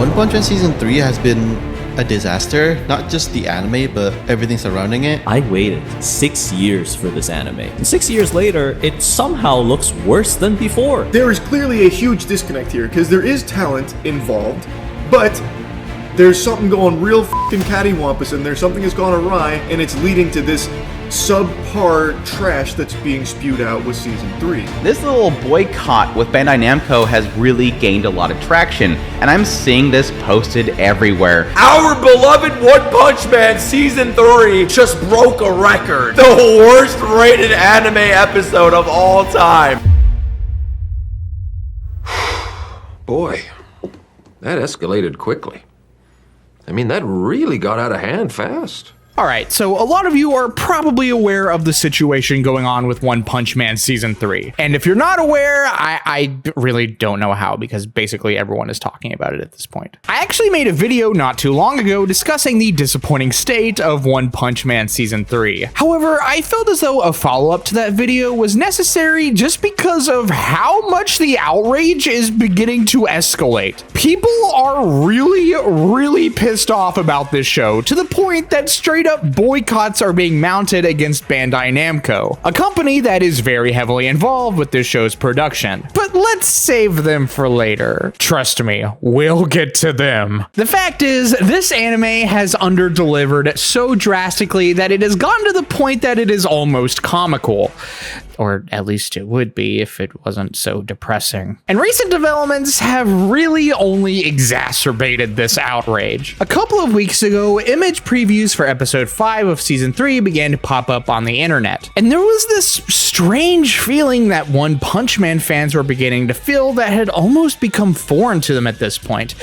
One Punch Man Season 3 has been a disaster, not just the anime, but everything surrounding it. I waited 6 years for this anime, and 6 years later, it somehow looks worse than before. There is clearly a huge disconnect here, because there is talent involved, but there's something going real f***ing cattywampus, and there's something that's gone awry, and it's leading to this subpar trash that's being spewed out with Season 3. This little boycott with Bandai Namco has really gained a lot of traction, and I'm seeing this posted everywhere. Our beloved One Punch Man Season 3 just broke a record. The worst rated anime episode of all time. Boy, that escalated quickly. I mean, that really got out of hand fast. Alright, so a lot of you are probably aware of the situation going on with One Punch Man Season 3. And if you're not aware, I really don't know how, because basically everyone is talking about it at this point. I actually made a video not too long ago discussing the disappointing state of One Punch Man Season 3. However, I felt as though a follow-up to that video was necessary just because of how much the outrage is beginning to escalate. People are really pissed off about this show, to the point that straight up boycotts are being mounted against Bandai Namco, a company that is very heavily involved with this show's production. But let's save them for later. Trust me, we'll get to them. The fact is, this anime has underdelivered so drastically that it has gotten to the point that it is almost comical. Or at least it would be if it wasn't so depressing. And recent developments have really only exacerbated this outrage. A couple of weeks ago, image previews for episode 5 of season 3 began to pop up on the internet. And there was this strange feeling that One Punch Man fans were beginning to feel that had almost become foreign to them at this point.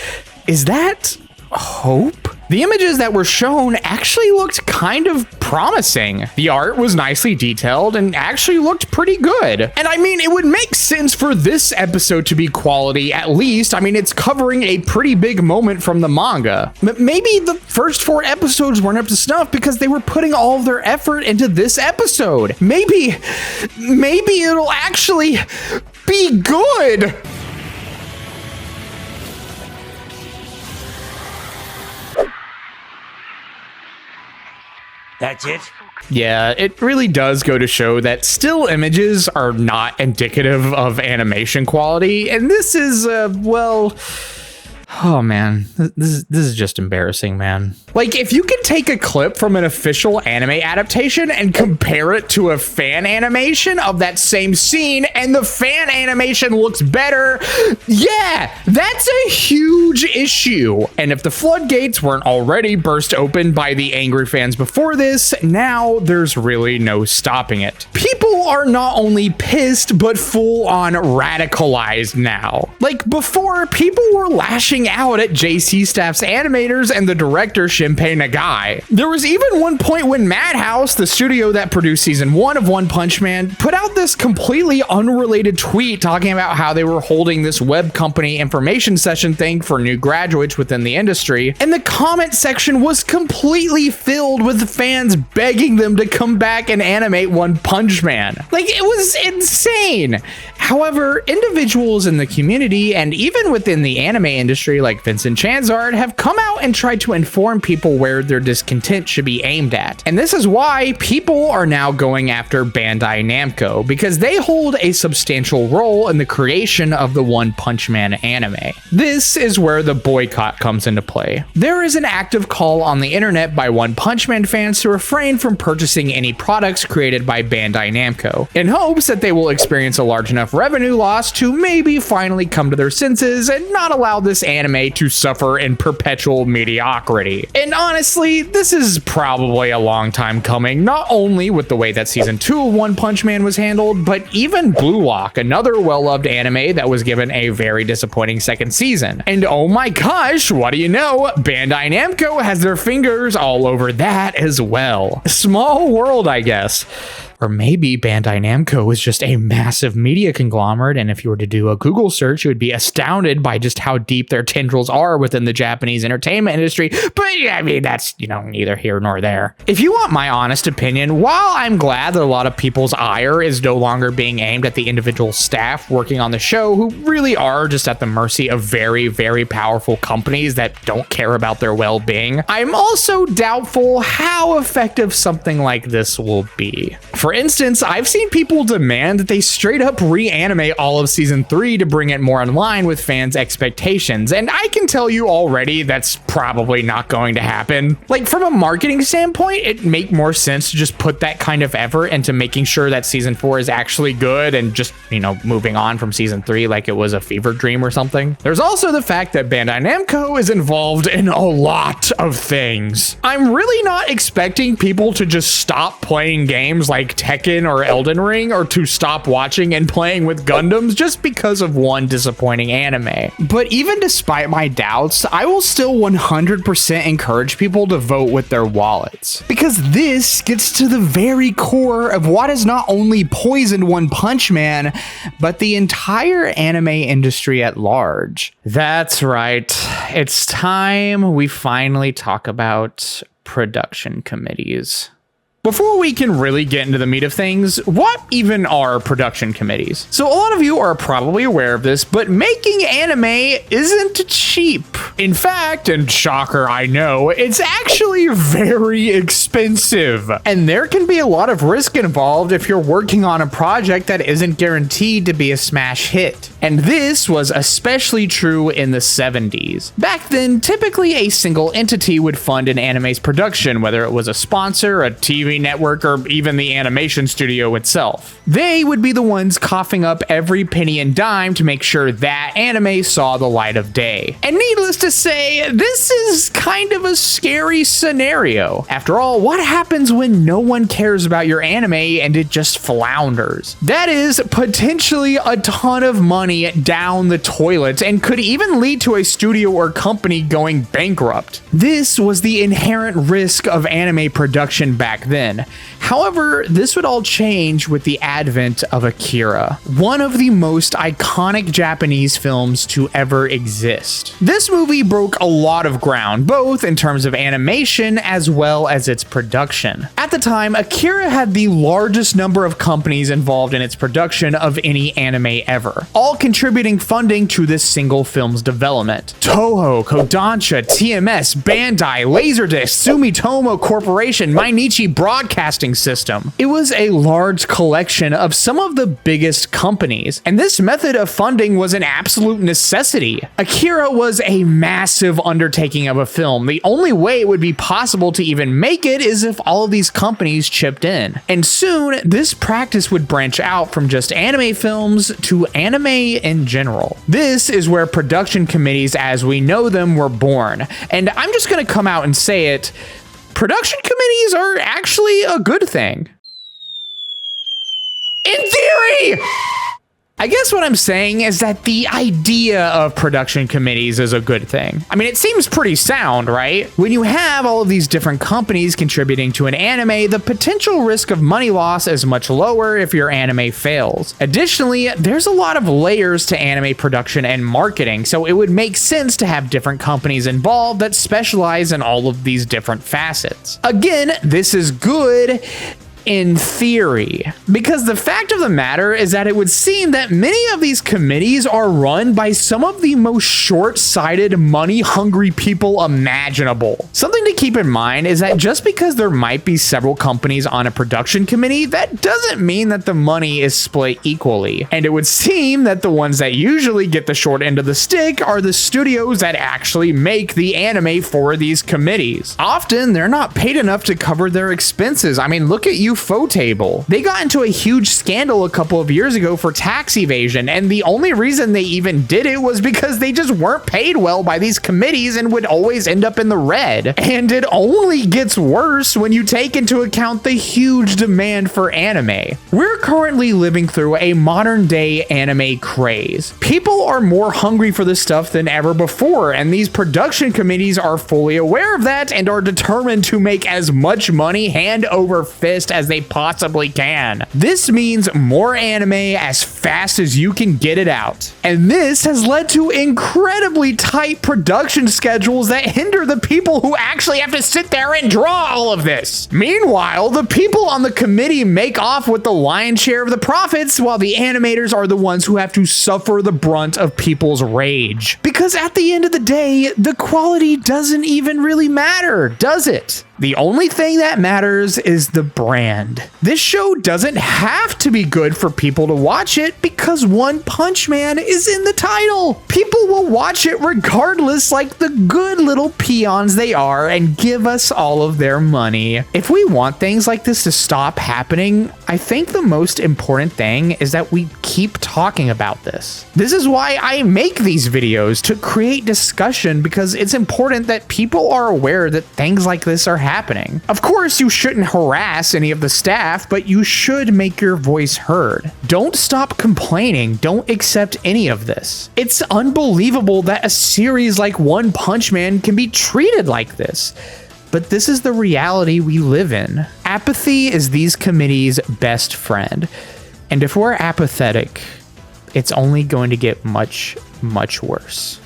Is that hope? The images that were shown actually looked kind of promising. The art was nicely detailed and actually looked pretty good. And I mean, it would make sense for this episode to be quality, at least. I mean, it's covering a pretty big moment from the manga. But maybe the first 4 episodes weren't up to snuff because they were putting all of their effort into this episode. Maybe it'll actually be good. That's it? Yeah, it really does go to show that still images are not indicative of animation quality, and this is, well... Oh man, this is just embarrassing, man. Like, if you could take a clip from an official anime adaptation and compare it to a fan animation of that same scene, and the fan animation looks better, yeah, that's a huge issue. And if the floodgates weren't already burst open by the angry fans before this, now there's really no stopping it. People are not only pissed, but full on radicalized now. Like, before, people were lashing out at JC Staff's animators and the director Shinpei Nagai. There was even one point when Madhouse, the studio that produced season 1 of One Punch Man, put out this completely unrelated tweet talking about how they were holding this web company information session thing for new graduates within the industry, and the comment section was completely filled with fans begging them to come back and animate One Punch Man. Like, it was insane. However, individuals in the community and even within the anime industry like Vincent Chanzard have come out and tried to inform people where their discontent should be aimed at. And this is why people are now going after Bandai Namco, because they hold a substantial role in the creation of the One Punch Man anime. This is where the boycott comes into play. There is an active call on the internet by One Punch Man fans to refrain from purchasing any products created by Bandai Namco, in hopes that they will experience a large enough revenue loss to maybe finally come to their senses and not allow this anime to suffer in perpetual mediocrity. And honestly, this is probably a long time coming, not only with the way that season 2 of One Punch Man was handled, but even Blue Lock, another well-loved anime that was given a very disappointing second season. And oh my gosh, what do you know? Bandai Namco has their fingers all over that as well. Small world, I guess. Or maybe Bandai Namco is just a massive media conglomerate, and if you were to do a Google search, you would be astounded by just how deep their tendrils are within the Japanese entertainment industry. But yeah, I mean, that's, neither here nor there. If you want my honest opinion, while I'm glad that a lot of people's ire is no longer being aimed at the individual staff working on the show, who really are just at the mercy of very, very powerful companies that don't care about their well-being, I'm also doubtful how effective something like this will be. For instance, I've seen people demand that they straight up reanimate all of season 3 to bring it more in line with fans' expectations, and I can tell you already that's probably not going to happen. Like, from a marketing standpoint, it'd make more sense to just put that kind of effort into making sure that season 4 is actually good and just, moving on from season 3 like it was a fever dream or something. There's also the fact that Bandai Namco is involved in a lot of things. I'm really not expecting people to just stop playing games like Tekken or Elden Ring, or to stop watching and playing with Gundams just because of one disappointing anime. But even despite my doubts, I will still 100% encourage people to vote with their wallets. Because this gets to the very core of what has not only poisoned One Punch Man, but the entire anime industry at large. That's right. It's time we finally talk about production committees. Before we can really get into the meat of things, what even are production committees? So a lot of you are probably aware of this, but making anime isn't cheap. In fact, and shocker I know, it's actually very expensive. And there can be a lot of risk involved if you're working on a project that isn't guaranteed to be a smash hit. And this was especially true in the 70s. Back then, typically a single entity would fund an anime's production, whether it was a sponsor, a TV network, or even the animation studio itself. They would be the ones coughing up every penny and dime to make sure that anime saw the light of day. And needless to say, this is kind of a scary scenario. After all, what happens when no one cares about your anime and it just flounders? That is potentially a ton of money down the toilet and could even lead to a studio or company going bankrupt. This was the inherent risk of anime production back then. However, this would all change with the advent of Akira, one of the most iconic Japanese films to ever exist. This movie broke a lot of ground, both in terms of animation as well as its production. At the time, Akira had the largest number of companies involved in its production of any anime ever, all contributing funding to this single film's development. Toho, Kodansha, TMS, Bandai, Laserdisc, Sumitomo Corporation, Mainichi Broadcasting System. It was a large collection of some of the biggest companies, and this method of funding was an absolute necessity. Akira was a massive undertaking of a film. The only way it would be possible to even make it is if all of these companies chipped in. And soon, this practice would branch out from just anime films to anime in general. This is where production committees as we know them were born. And I'm just gonna come out and say it, production committees are actually a good thing. In theory! I guess what I'm saying is that the idea of production committees is a good thing. I mean, it seems pretty sound, right? When you have all of these different companies contributing to an anime, the potential risk of money loss is much lower if your anime fails. Additionally, there's a lot of layers to anime production and marketing, so it would make sense to have different companies involved that specialize in all of these different facets. Again, this is good in theory, because the fact of the matter is that it would seem that many of these committees are run by some of the most short-sighted, money-hungry people imaginable. Something to keep in mind is that just because there might be several companies on a production committee, that doesn't mean that the money is split equally. And it would seem that the ones that usually get the short end of the stick are the studios that actually make the anime for these committees. Often, they're not paid enough to cover their expenses. I mean, look at Ufotable. They got into a huge scandal a couple of years ago for tax evasion, and the only reason they even did it was because they just weren't paid well by these committees and would always end up in the red. And it only gets worse when you take into account the huge demand for anime. We're currently living through a modern day anime craze. People are more hungry for this stuff than ever before, and these production committees are fully aware of that and are determined to make as much money hand over fist as as they possibly can. This means more anime as fast as you can get it out. And this has led to incredibly tight production schedules that hinder the people who actually have to sit there and draw all of this. Meanwhile, the people on the committee make off with the lion's share of the profits, while the animators are the ones who have to suffer the brunt of people's rage. Because at the end of the day, the quality doesn't even really matter, does it? The only thing that matters is the brand. This show doesn't have to be good for people to watch it because One Punch Man is in the title. People will watch it regardless, like the good little peons they are, and give us all of their money. If we want things like this to stop happening, I think the most important thing is that we keep talking about this. This is why I make these videos, to create discussion, because it's important that people are aware that things like this are happening. Of course, you shouldn't harass any of the staff, but you should make your voice heard. Don't stop complaining. Don't accept any of this. It's unbelievable that a series like One Punch Man can be treated like this. But this is the reality we live in. Apathy is these committees' best friend. And if we're apathetic, it's only going to get much, much worse.